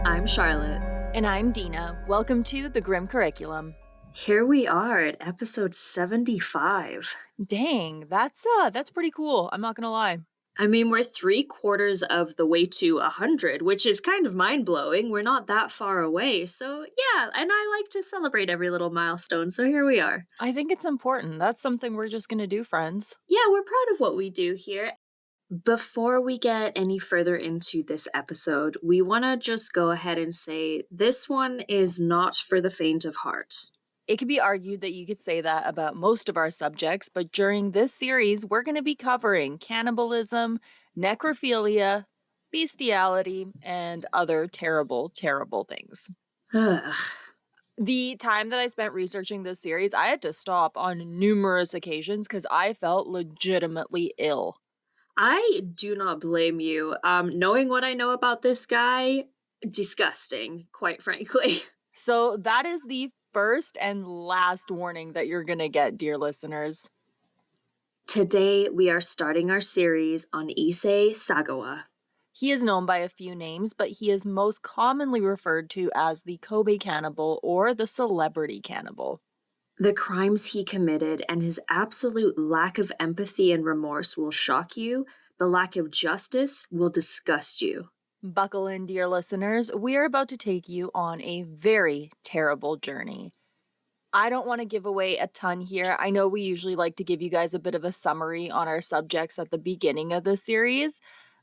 I'm Charlotte. And I'm Dina. Welcome to the Grim Curriculum. Here we are at episode 75. Dang, that's pretty cool. I'm not gonna lie. I mean, we're 3/4 of the way to 100, which is kind of mind-blowing. We're not that far away. So yeah, and I like to celebrate every little milestone, so here we are. I think it's important. That's something we're just gonna do, friends. Yeah, we're proud of what we do here. Before we get any further into this episode, we want to just go ahead and say this one is not for the faint of heart. It could be argued that you could say that about most of our subjects, but during this series, we're going to be covering cannibalism, necrophilia, bestiality, and other terrible, terrible things. Ugh. The time that I spent researching this series, I had to stop on numerous occasions because I felt legitimately ill. I do not blame you. Knowing what I know about this guy, disgusting, quite frankly. So that is the first and last warning that you're going to get, dear listeners. Today, we are starting our series on Issei Sagawa. He is known by a few names, but he is most commonly referred to as the Kobe Cannibal or the Celebrity Cannibal. The crimes he committed and his absolute lack of empathy and remorse will shock you. The lack of justice will disgust you. Buckle in, dear listeners. We are about to take you on a very terrible journey. I don't want to give away a ton here. I know we usually like to give you guys a bit of a summary on our subjects at the beginning of the series,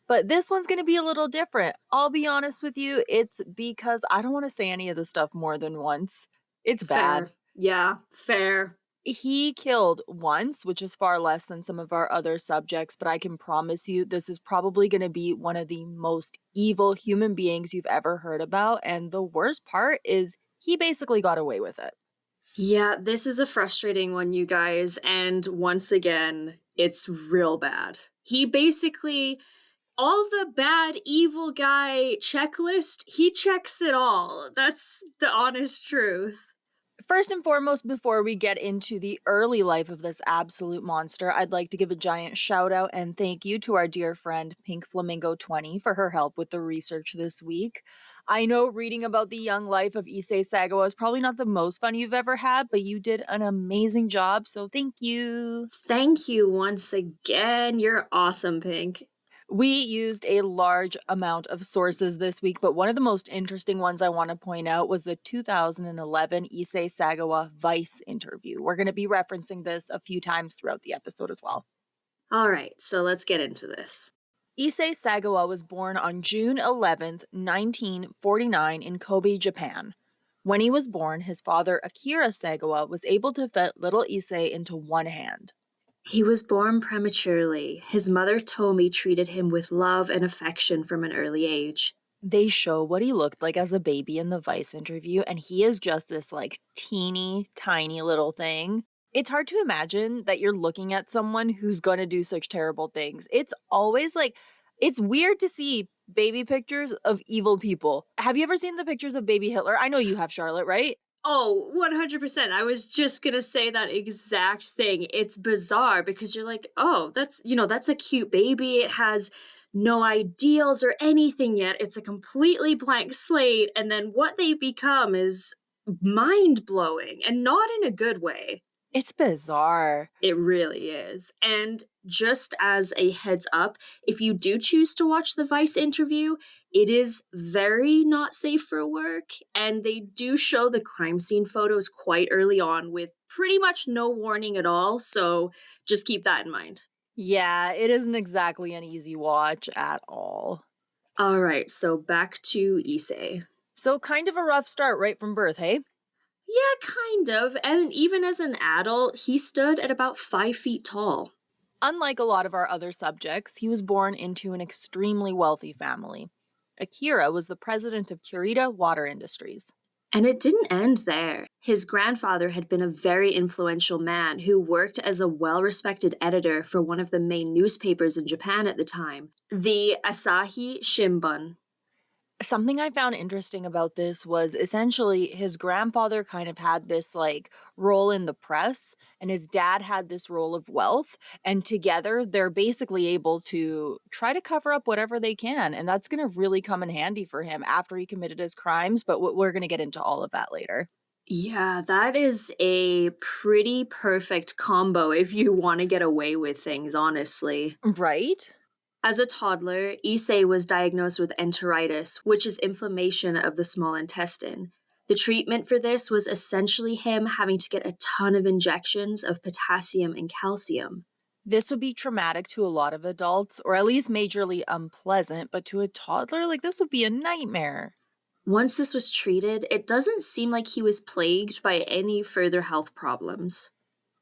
but this one's going to be a little different. I'll be honest with you, it's because I don't want to say any of this stuff more than once. It's bad. Fair. Yeah, fair. He killed once, which is far less than some of our other subjects, but I can promise you this is probably going to be one of the most evil human beings you've ever heard about, and the worst part is he basically got away with it. Yeah, this is a frustrating one, you guys, and once again, it's real bad. He basically, all the bad, evil guy checklist, he checks it all. That's the honest truth. First and foremost, before we get into the early life of this absolute monster, I'd like to give a giant shout out and thank you to our dear friend Pink Flamingo 20 for her help with the research this week. I know reading about the young life of Issei Sagawa is probably not the most fun you've ever had, but you did an amazing job, so thank you. Thank you once again. You're awesome, Pink. We used a large amount of sources this week, but one of the most interesting ones I want to point out was the 2011 Issei Sagawa Vice interview. We're going to be referencing this a few times throughout the episode as well. All right, so let's get into this. Issei Sagawa was born on June 11th, 1949 in Kobe, Japan. When he was born, his father Akira Sagawa was able to fit little Issei into one hand. He was born prematurely. His mother Tomi treated him with love and affection from an early age. They show what he looked like as a baby in the Vice interview, and he is just this teeny tiny little thing. It's hard to imagine that you're looking at someone who's going to do such terrible things. It's always it's weird to see baby pictures of evil people. Have you ever seen the pictures of baby Hitler? I know you have, Charlotte, right? Oh, 100%. I was just going to say that exact thing. It's bizarre because you're like, oh, that's a cute baby. It has no ideals or anything yet. It's a completely blank slate. And then what they become is mind-blowing and not in a good way. It's bizarre. It really is. And just as a heads up, if you do choose to watch the Vice interview, it is very not safe for work, and they do show the crime scene photos quite early on with pretty much no warning at all, so just keep that in mind. Yeah, it isn't exactly an easy watch at all. All right, so back to Issei. So kind of a rough start right from birth, hey? Yeah, kind of. And even as an adult, he stood at about 5 feet tall. Unlike a lot of our other subjects, he was born into an extremely wealthy family. Akira was the president of Kurita Water Industries. And it didn't end there. His grandfather had been a very influential man who worked as a well-respected editor for one of the main newspapers in Japan at the time, the Asahi Shimbun. Something I found interesting about this was essentially his grandfather kind of had this like role in the press, and his dad had this role of wealth. And together, they're basically able to try to cover up whatever they can. And that's going to really come in handy for him after he committed his crimes. But we're going to get into all of that later. Yeah, that is a pretty perfect combo if you want to get away with things, honestly. Right? As a toddler, Issei was diagnosed with enteritis, which is inflammation of the small intestine. The treatment for this was essentially him having to get a ton of injections of potassium and calcium. This would be traumatic to a lot of adults, or at least majorly unpleasant. But to a toddler, like this would be a nightmare. Once this was treated, it doesn't seem like he was plagued by any further health problems.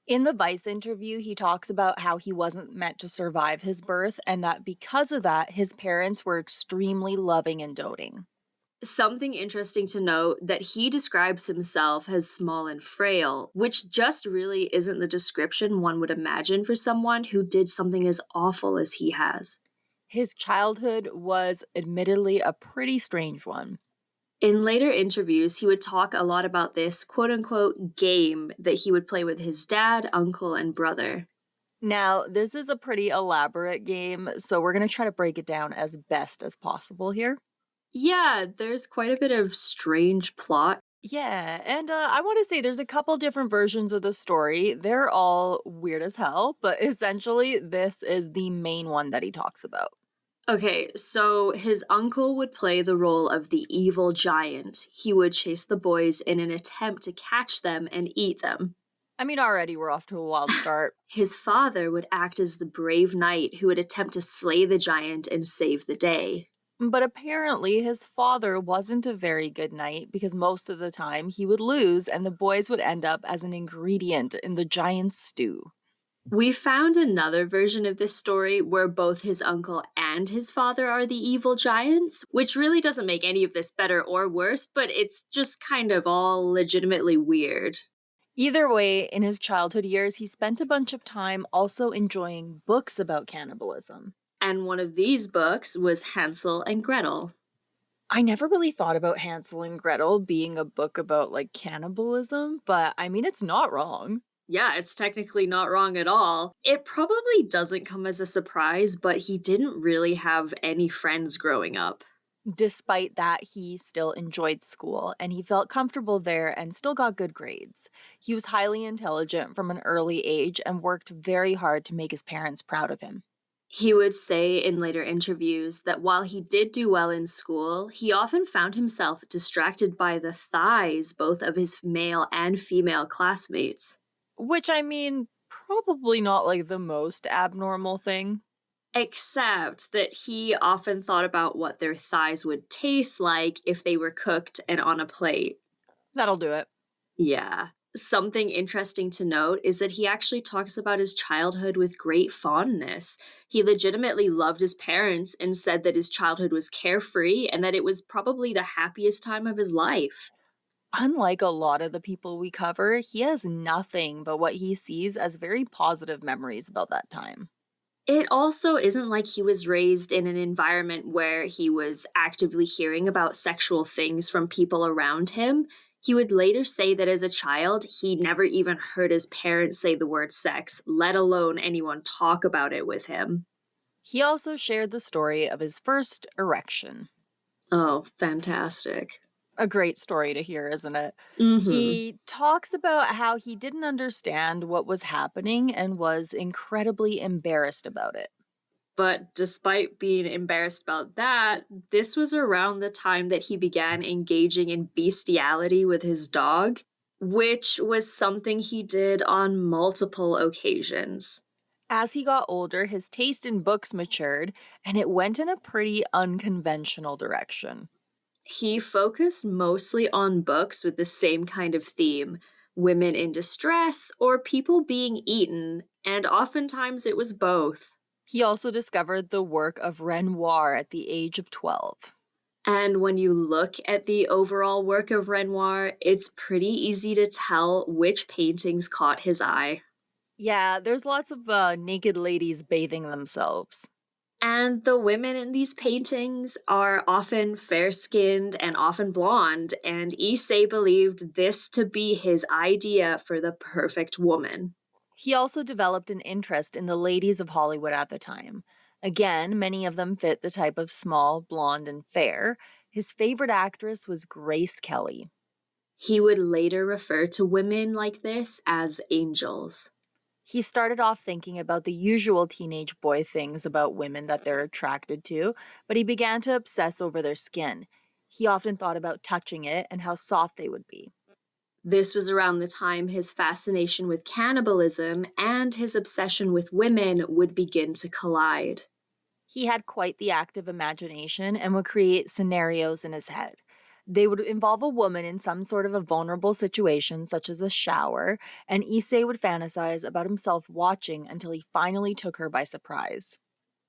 In the Vice interview, he talks about how he wasn't meant to survive his birth and that because of that, his parents were extremely loving and doting. Something interesting to note that he describes himself as small and frail, which just really isn't the description one would imagine for someone who did something as awful as he has. His childhood was admittedly a pretty strange one. In later interviews, he would talk a lot about this quote unquote game that he would play with his dad, uncle, and brother. Now, this is a pretty elaborate game, so we're going to try to break it down as best as possible here. Yeah, there's quite a bit of strange plot. Yeah, and I want to say there's a couple different versions of the story. They're all weird as hell, but essentially, this is the main one that he talks about. Okay, so his uncle would play the role of the evil giant. He would chase the boys in an attempt to catch them and eat them. I mean, already we're off to a wild start. His father would act as the brave knight who would attempt to slay the giant and save the day. But apparently, his father wasn't a very good knight because most of the time he would lose and the boys would end up as an ingredient in the giant's stew. We found another version of this story where both his uncle and his father are the evil giants, which really doesn't make any of this better or worse, but it's just kind of all legitimately weird. Either way, in his childhood years, he spent a bunch of time also enjoying books about cannibalism. And one of these books was Hansel and Gretel. I never really thought about Hansel and Gretel being a book about like cannibalism, but I mean, it's not wrong. Yeah, it's technically not wrong at all. It probably doesn't come as a surprise, but he didn't really have any friends growing up. Despite that, he still enjoyed school and he felt comfortable there and still got good grades. He was highly intelligent from an early age and worked very hard to make his parents proud of him. He would say in later interviews that while he did do well in school, he often found himself distracted by the thighs both of his male and female classmates. Which, I mean, probably not like the most abnormal thing. Except that he often thought about what their thighs would taste like if they were cooked and on a plate. That'll do it. Yeah. Something interesting to note is that he actually talks about his childhood with great fondness. He legitimately loved his parents and said that his childhood was carefree and that it was probably the happiest time of his life. Unlike a lot of the people we cover, he has nothing but what he sees as very positive memories about that time. It also isn't like he was raised in an environment where he was actively hearing about sexual things from people around him. He would later say that as a child, he never even heard his parents say the word sex, let alone anyone talk about it with him. He also shared the story of his first erection. Oh, fantastic. A great story to hear, isn't it? Mhm. He talks about how he didn't understand what was happening and was incredibly embarrassed about it. But despite being embarrassed about that, this was around the time that he began engaging in bestiality with his dog, which was something he did on multiple occasions. As he got older, his taste in books matured, and it went in a pretty unconventional direction. He focused mostly on books with the same kind of theme: women in distress or people being eaten, and oftentimes it was both. He also discovered the work of Renoir at the age of 12. And when you look at the overall work of Renoir, it's pretty easy to tell which paintings caught his eye. Yeah, there's lots of naked ladies bathing themselves. And the women in these paintings are often fair skinned and often blonde, and Issei believed this to be his idea for the perfect woman. He also developed an interest in the ladies of Hollywood at the time. Again, many of them fit the type of small, blonde, and fair. His favorite actress was Grace Kelly. He would later refer to women like this as angels. He started off thinking about the usual teenage boy things about women that they're attracted to, but he began to obsess over their skin. He often thought about touching it and how soft they would be. This was around the time his fascination with cannibalism and his obsession with women would begin to collide. He had quite the active imagination and would create scenarios in his head. They would involve a woman in some sort of a vulnerable situation, such as a shower, and Issei would fantasize about himself watching until he finally took her by surprise.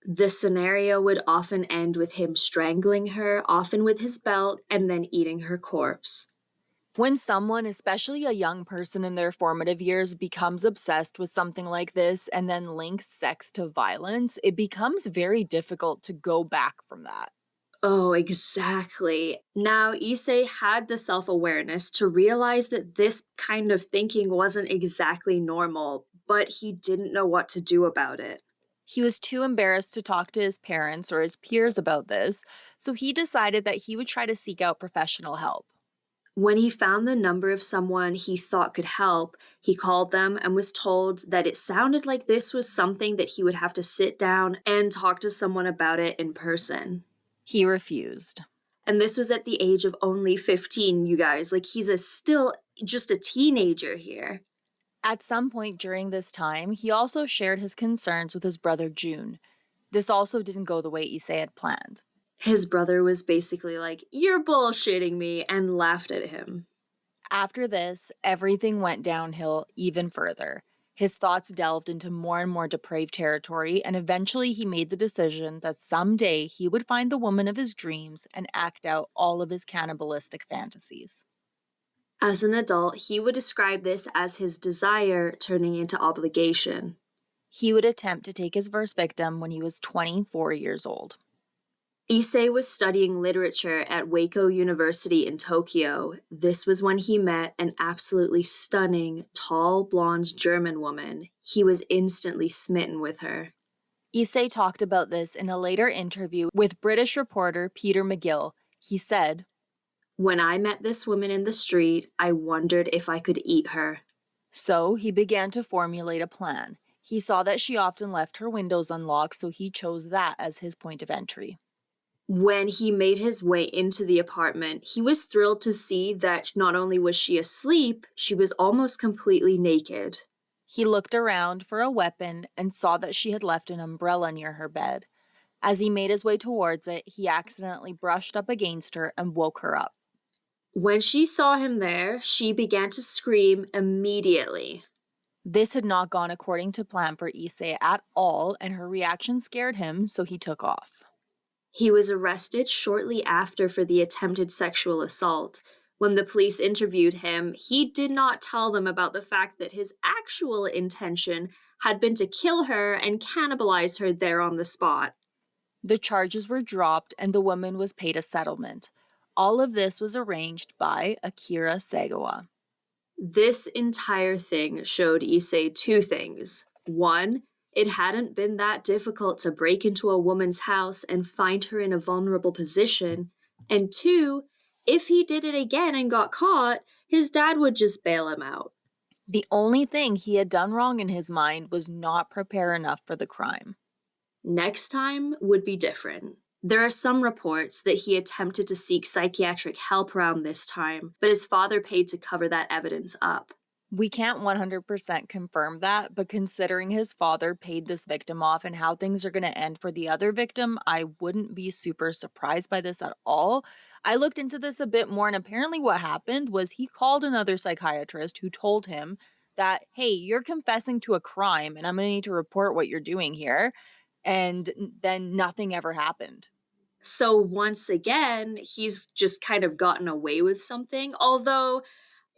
The scenario would often end with him strangling her, often with his belt, and then eating her corpse. When someone, especially a young person in their formative years, becomes obsessed with something like this and then links sex to violence, it becomes very difficult to go back from that. Oh, exactly. Now, Issei had the self awareness to realize that this kind of thinking wasn't exactly normal, but he didn't know what to do about it. He was too embarrassed to talk to his parents or his peers about this, so he decided that he would try to seek out professional help. When he found the number of someone he thought could help, he called them and was told that it sounded like this was something that he would have to sit down and talk to someone about it in person. He refused. And this was at the age of only 15, you guys. Like, he's still just a teenager here. At some point during this time, he also shared his concerns with his brother June. This also didn't go the way Issei had planned. His brother was basically like, "You're bullshitting me," and laughed at him. After this, everything went downhill even further. His thoughts delved into more and more depraved territory, and eventually he made the decision that someday he would find the woman of his dreams and act out all of his cannibalistic fantasies. As an adult, he would describe this as his desire turning into obligation. He would attempt to take his first victim when he was 24 years old. Issei was studying literature at Waco University in Tokyo. This was when he met an absolutely stunning, tall, blonde German woman. He was instantly smitten with her. Issei talked about this in a later interview with British reporter Peter McGill. He said, "When I met this woman in the street, I wondered if I could eat her." so he began to formulate a plan. He saw that she often left her windows unlocked, so he chose that as his point of entry. When he made his way into the apartment, he was thrilled to see that not only was she asleep, she was almost completely naked. He looked around for a weapon and saw that she had left an umbrella near her bed. As he made his way towards it, he accidentally brushed up against her and woke her up. When she saw him there, she began to scream immediately. This had not gone according to plan for Issei at all, and her reaction scared him, so he took off. He was arrested shortly after for the attempted sexual assault. When the police interviewed him, he did not tell them about the fact that his actual intention had been to kill her and cannibalize her there on the spot. The charges were dropped and the woman was paid a settlement. All of this was arranged by Issei Sagawa. This entire thing showed Issei two things. One, it hadn't been that difficult to break into a woman's house and find her in a vulnerable position. And two, if he did it again and got caught, his dad would just bail him out. The only thing he had done wrong in his mind was not prepare enough for the crime. Next time would be different. There are some reports that he attempted to seek psychiatric help around this time, but his father paid to cover that evidence up. We can't 100% confirm that, but considering his father paid this victim off and how things are going to end for the other victim, I wouldn't be super surprised by this at all. I looked into this a bit more, and apparently what happened was he called another psychiatrist who told him that, hey, you're confessing to a crime, and I'm going to need to report what you're doing here. And then nothing ever happened. So once again, he's just kind of gotten away with something, although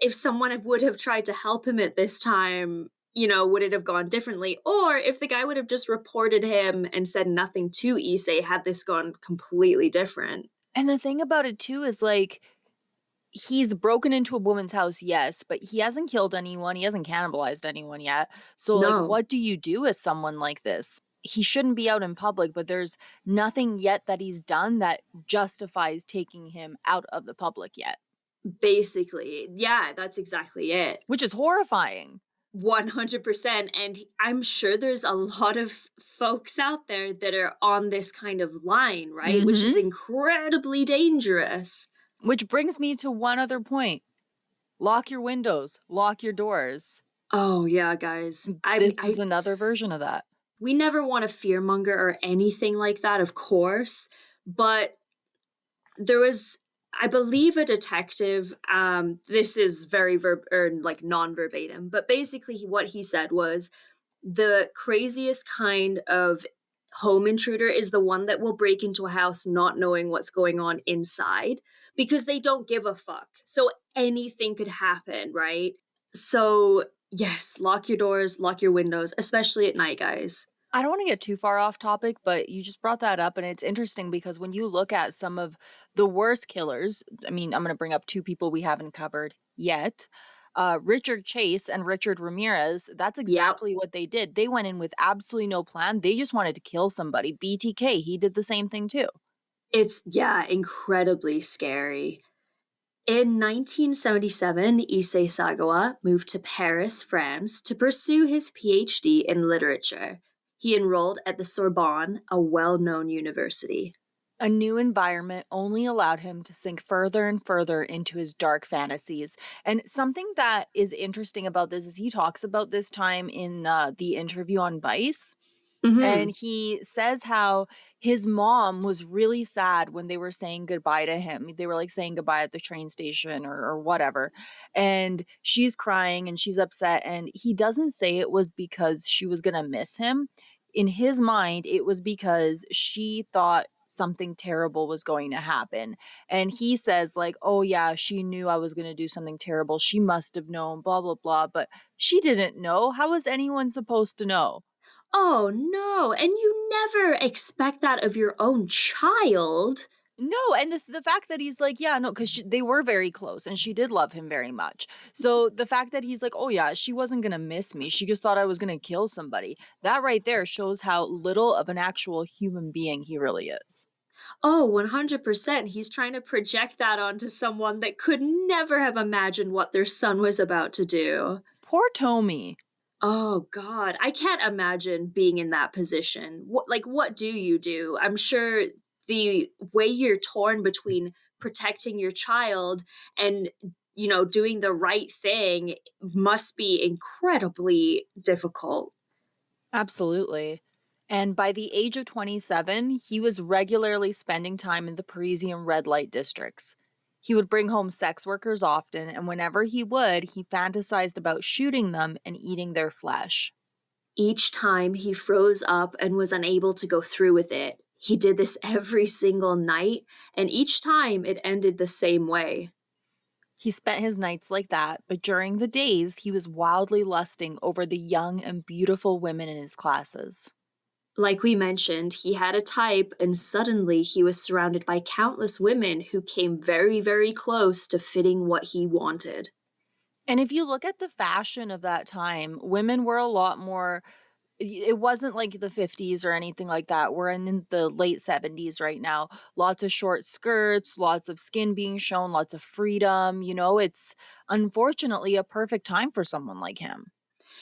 if someone would have tried to help him at this time, would it have gone differently? Or if the guy would have just reported him and said nothing to Issei, had this gone completely different? And the thing about it too is like he's broken into a woman's house, yes, but he hasn't killed anyone, he hasn't cannibalized anyone yet. So, like, No. what do you do with someone like this? He shouldn't be out in public, but there's nothing yet that he's done that justifies taking him out of the public yet, Basically, yeah, that's exactly it. which is horrifying. 100%. And I'm sure there's a lot of folks out there that are on this kind of line, right? Which is Mhm. incredibly dangerous. Which brings me to one other point. Lock your windows, lock your doors. Oh, yeah, guys. This is another version of that. We never want to fearmonger or anything like that, of course, but there was, I believe, a detective. This is very or like non-verbatim, but basically what he said was the craziest kind of home intruder is the one that will break into a house not knowing what's going on inside because they don't give a fuck. So anything could happen, right? So yes, lock your doors, lock your windows, especially at night, guys. I don't want to get too far off topic, but you just brought that up, and it's interesting because when you look at some of the worst killers, I mean, I'm going to bring up two people we haven't covered yet. Richard Chase and Richard Ramirez, that's Yep. exactly what they did. They went in with absolutely no plan. They just wanted to kill somebody. BTK, he did the same thing too. It's, yeah, incredibly scary. In 1977, Issei Sagawa moved to Paris, France, to pursue his PhD in literature. He enrolled at the Sorbonne, a well known university. A new environment only allowed him to sink further and further into his dark fantasies. And something that is interesting about this is he talks about this time in the interview on Vice. And Hmm. he says how his mom was really sad when they were saying goodbye to him. They were like saying goodbye at the train station or whatever. And she's crying and she's upset. And he doesn't say it was because she was going to miss him. In his mind, it was because she thought something terrible was going to happen. And he says, like, oh, yeah, she knew I was going to do something terrible. She must have known, blah, blah, blah. But she didn't know. How was anyone supposed to know? Oh, no. And you never expect that of your own child. No, and the fact that he's like, "Yeah, no," 'cause they were very close, and she did love him very much. So, the fact that he's like, "Oh, yeah, she wasn't gonna miss me, she just thought I was gonna kill somebody," that right there shows how little of an actual human being he really is. Oh, 100%. He's trying to project that onto someone that could never have imagined what their son was about to do. Poor Tommy. Oh god, I can't imagine being in that position. What do you do? I'm sure the way you're torn between protecting your child and, doing the right thing must be incredibly difficult. Absolutely. And by the age of 27, he was regularly spending time in the Parisian red light districts. He would bring home sex workers often, and whenever he would, he fantasized about shooting them and eating their flesh. Each time he froze up and was unable to go through with it. He did this every single night, and each time it ended the same way. He spent his nights like that, but during the days, he was wildly lusting over the young and beautiful women in his classes. Like we mentioned, he had a type, and suddenly he was surrounded by countless women who came very, very close to fitting what he wanted. And if you look at the fashion of that time, women were a lot more it wasn't like the 50s or anything like that. We're in the late 70s right now. Lots of short skirts, lots of skin being shown, lots of freedom. It's unfortunately a perfect time for someone like him.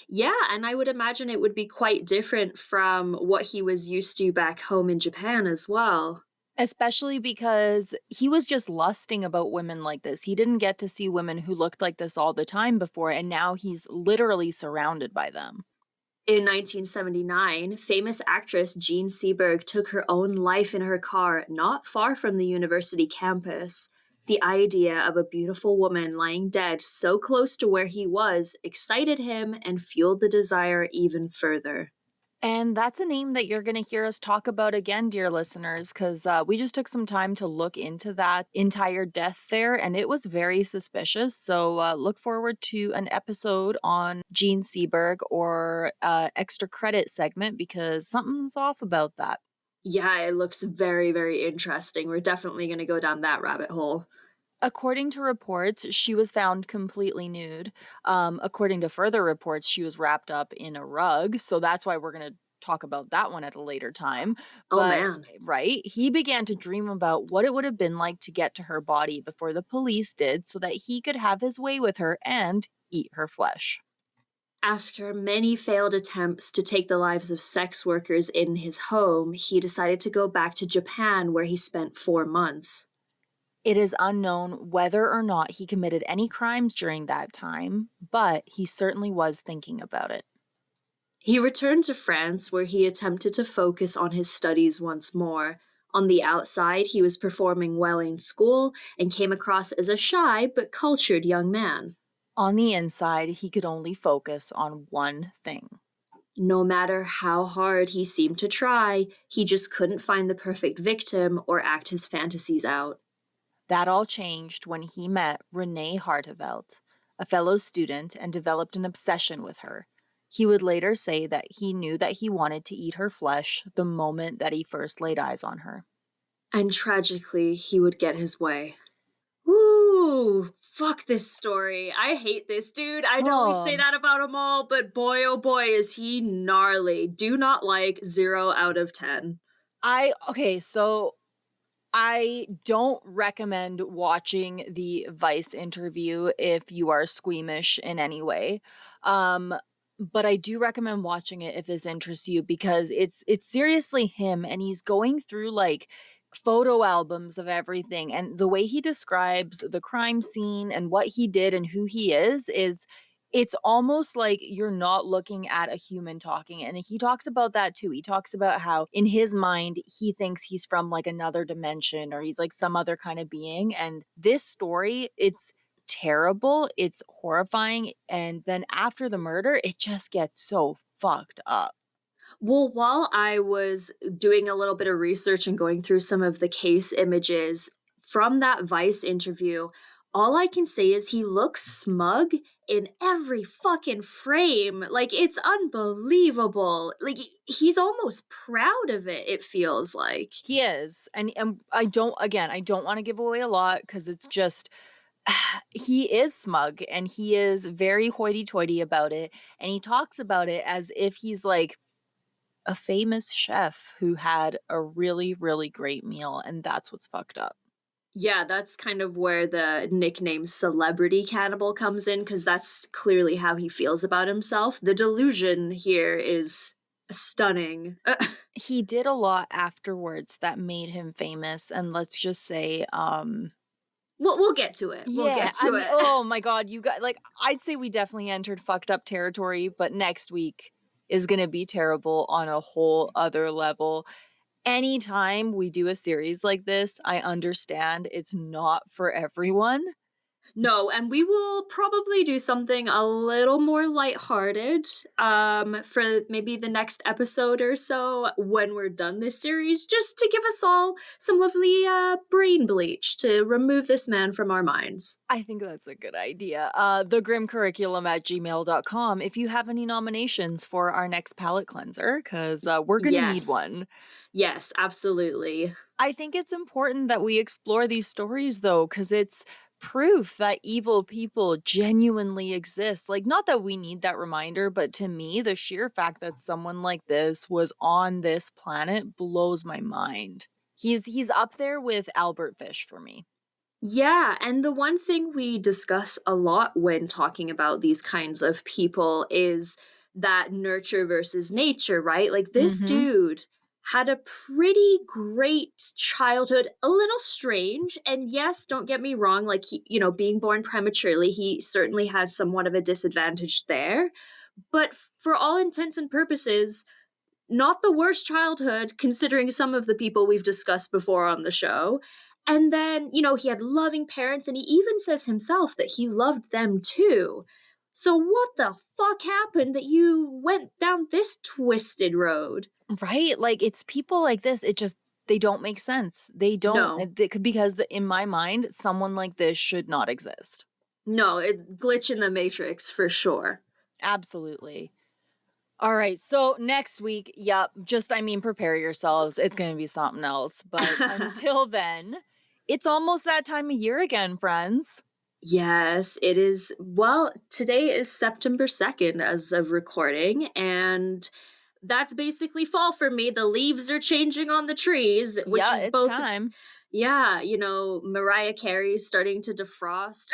Yeah, and I would imagine it would be quite different from what he was used to back home in Japan as well. Especially because he was just lusting about women like this. He didn't get to see women who looked like this all the time before, and now he's literally surrounded by them. In 1979, famous actress Jean Seberg took her own life in her car not far from the university campus. The idea of a beautiful woman lying dead so close to where he was excited him and fueled the desire even further. And that's a name that you're going to hear us talk about again, dear listeners, because we just took some time to look into that entire death there, and it was very suspicious. So look forward to an episode on Gene Seberg or extra credit segment because something's off about that. Yeah, it looks very, very interesting. We're definitely going to go down that rabbit hole. According to reports, she was found completely nude. According to further reports, she was wrapped up in a rug. So that's why we're going to talk about that one at a later time. Oh, But, man. right, he began to dream about what it would have been like to get to her body before the police did so that he could have his way with her and eat her flesh. After many failed attempts to take the lives of sex workers in his home, he decided to go back to Japan where he spent 4 months. It is unknown whether or not he committed any crimes during that time, but he certainly was thinking about it. He returned to France where he attempted to focus on his studies once more. On the outside, he was performing well in school and came across as a shy but cultured young man. On the inside, he could only focus on one thing. No matter how hard he seemed to try, he just couldn't find the perfect victim or act his fantasies out. That all changed when he met Renée Hartevelt, a fellow student, and developed an obsession with her. He would later say that he knew that he wanted to eat her flesh the moment that he first laid eyes on her. And tragically, he would get his way. Ooh, fuck this story. I hate this dude. I know we say Oh, that about him all, but boy, oh boy, is he gnarly. Do not like 0 out of 10. so I don't recommend watching the Vice interview if you are squeamish in any way. Um, but I do recommend watching it if this interests you because it's seriously him and he's going through like photo albums of everything and the way he describes the crime scene and what he did and who he is it's almost like you're not looking at a human talking, and he talks about that too. He talks about how in his mind, he thinks he's from, like, another dimension or he's, like, some other kind of being, and this story, it's terrible, it's horrifying, and then after the murder, it just gets so fucked up. Well, while I was doing a little bit of research and going through some of the case images from that Vice interview, all I can say is he looks smug in every fucking frame. Like, it's unbelievable. Like, he's almost proud of it, it feels like. He is, and I don't wanna give away a lot because it's just he is smug, and he is very hoity-toity about it, and he talks about it as if he's, like, a famous chef who had a really, really great meal, and that's what's fucked up. Yeah, that's kind of where the nickname celebrity cannibal comes in, because that's clearly how he feels about himself. The delusion here is stunning. He did a lot afterwards that made him famous, and let's just say, We'll get to it. We'll yeah, get I to mean, it. oh my god, you got like, I'd say we definitely entered fucked up territory, but next week is gonna be terrible on a whole other level. Anytime we do a series like this, I understand it's not for everyone. No, and we will probably do something a little more lighthearted, for maybe the next episode or so when we're done this series, just to give us all some lovely, brain bleach to remove this man from our minds. I think that's a good idea. Thegrimcurriculum@gmail.com if you have any nominations for our next palette cleanser, because we're gonna need Yes. one. Yes, absolutely. I think it's important that we explore these stories though, because it's proof that evil people genuinely exist. Like, not that we need that reminder, but to me, the sheer fact that someone like this was on this planet blows my mind. He's up there with Albert Fish for me. Yeah, and the one thing we discuss a lot when talking about these kinds of people is that nurture versus nature, right? Like this Mhm. dude had a pretty great childhood, a little strange. And yes, don't get me wrong, like being born prematurely, he certainly had somewhat of a disadvantage there. But for all intents and purposes, not the worst childhood considering some of the people we've discussed before on the show. And then, he had loving parents, and he even says himself that he loved them too. So what the fuck happened that you went down this twisted road? Right? Like, it's people like this, they don't make sense. They don't, No. because in my mind, someone like this should not exist. No, it glitch in the matrix for sure. Absolutely. All right, so next week, yep, prepare yourselves. It's gonna be something else. But until then, it's almost that time of year again, friends. Yes, it is. Well, today is September 2nd as of recording, and that's basically fall for me. The leaves are changing on the trees, which Yeah, is it's both, time. yeah, Mariah Carey's starting to defrost.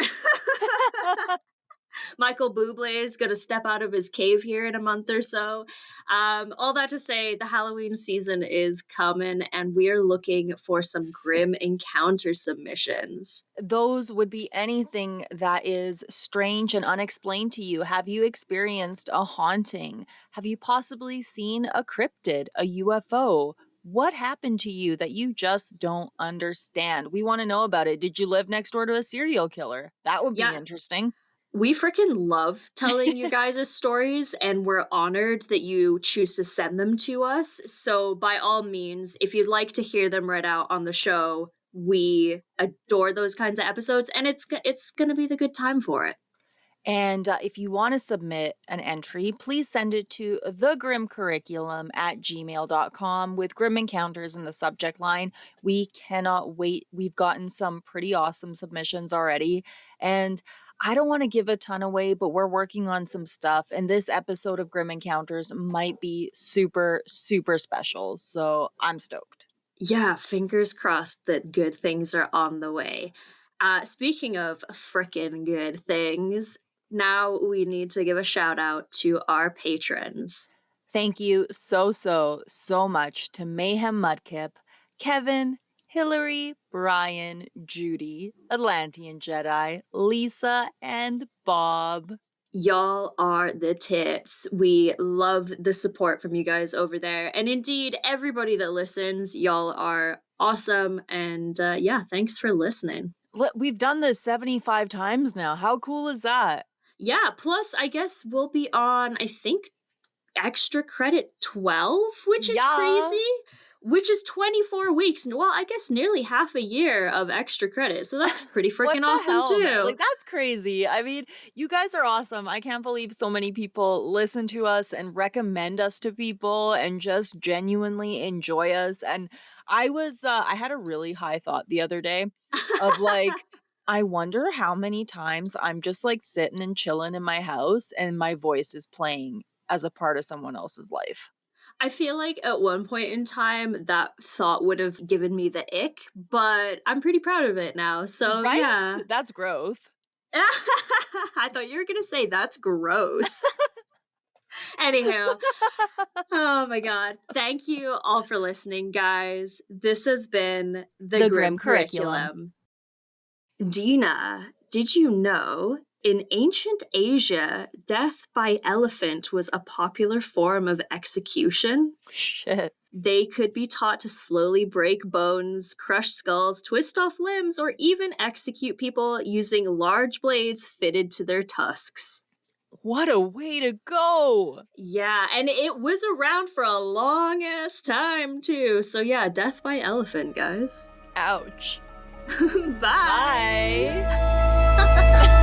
Michael Bublé is going to step out of his cave here in a month or so. All that to say, the Halloween season is coming, and we are looking for some grim encounter submissions. Those would be anything that is strange and unexplained to you. Have you experienced a haunting? Have you possibly seen a cryptid, a UFO? What happened to you that you just don't understand? We want to know about it. Did you live next door to a serial killer? That would be Yeah, interesting. we freaking love telling you guys' stories, and we're honored that you choose to send them to us. So, by all means, if you'd like to hear them read out on the show, we adore those kinds of episodes, and it's gonna be the good time for it. And if you want to submit an entry, please send it to thegrimcurriculum@gmail.com with Grim Encounters in the subject line. We cannot wait. We've gotten some pretty awesome submissions already. And I don't want to give a ton away, but we're working on some stuff. And this episode of Grim Encounters might be super, super special. So I'm stoked. Yeah, fingers crossed that good things are on the way. Speaking of frickin' good things, now we need to give a shout out to our patrons. Thank you so much to Mayhem Mudkip, Kevin, Hillary, Brian, Judy, Atlantean Jedi, Lisa, and Bob. Y'all are the tits. We love the support from you guys over there. And indeed, everybody that listens, y'all are awesome. And yeah, thanks for listening. We've done this 75 times now. How cool is that? Yeah, plus, I guess we'll be on, I think, extra credit 12, which is Yeah. crazy, which is 24 weeks. Well, I guess nearly half a year of extra credit. So that's pretty What freaking the awesome hell, man? too. Like, that's crazy. I mean, you guys are awesome. I can't believe so many people listen to us and recommend us to people and just genuinely enjoy us. And I had a really high thought the other day of like, I wonder how many times I'm just like sitting and chilling in my house and my voice is playing as a part of someone else's life. I feel like at one point in time that thought would have given me the ick, but I'm pretty proud of it now. So Right? yeah. That's growth. I thought you were going to say that's gross. Anyhow, oh my God. Thank you all for listening, guys. This has been the Grim Grim Curriculum. Curriculum. Dina, did you know in ancient Asia, death by elephant was a popular form of execution? Shit. They could be taught to slowly break bones, crush skulls, twist off limbs, or even execute people using large blades fitted to their tusks. What a way to go! Yeah, and it was around for a long ass time too. So yeah, death by elephant, guys. Ouch. Bye. Bye.